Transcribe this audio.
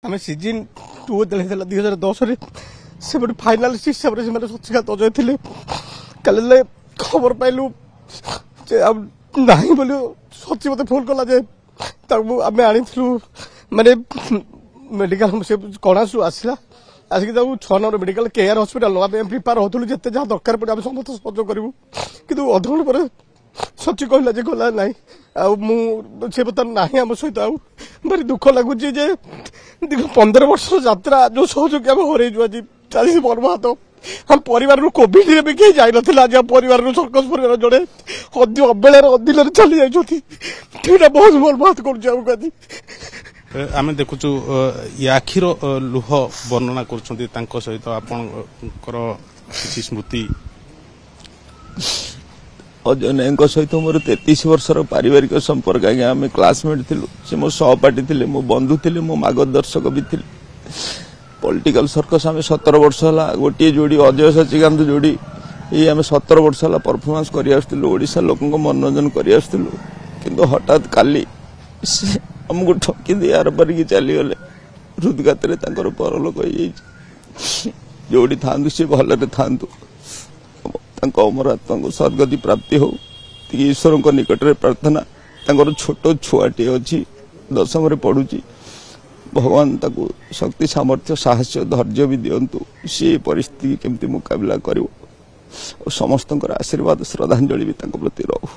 आम सीजन 2 2010 से फाइनालिस्ट हिसाब से सचिकांत अजय थे काले खबर पाइलु ना बोली सची मत फोन कला आम आनी माने मेडिकल से कणासु आसला आसिक 6 number medical care hospital prepare होलु जिते जहाँ दरकार पड़े आम समस्त सहयोग करूँ कि अधघंटे पर सची कहला गला ना से बर्तमान ना आम सहित भारी दुख लगुच 15 वर्ष यात्रा जो सहयोगी आम हर आज चली बर्बाद हम परिवार कोविड भी कहीं जाई ना आज परिवार सर्कस परिवार जड़े अबेलार अधीन चली जाइए बहुत बर्बाद कर आम देखुचु आखिर लुह वर्णना कर सहित आपणकर स्मृति अजय नायक सहित मोर 33 वर्षर पारिवारिक संपर्क आज्ञा आम क्लासमेट थिलु से मो सहपाठी थे मो बंधु थे मो मार्गदर्शक भी थे पॉलिटिकल सर्कस आम 17 वर्ष है गोटे जोड़ी अजय सचिकांत जोड़ी ये आम 17 वर्ष है परफॉर्मेंस करा लोक मनोरंजन कर हठात काली आमको ठकी दे आर पर चलीगले हृदघात परलोक हो जोड़ी था सी भल था अमर आत्मा को सदगति प्राप्ति हो ईश्वर निकट में प्रार्थना छोट छुआटे अच्छी 10वीं पढ़ुची भगवान ताको शक्ति सामर्थ्य साहस धैर्य भी दिंतु सी परिस्थिति केमती मुकाबला कर समस्त आशीर्वाद श्रद्धांजलि भी प्रति रहू।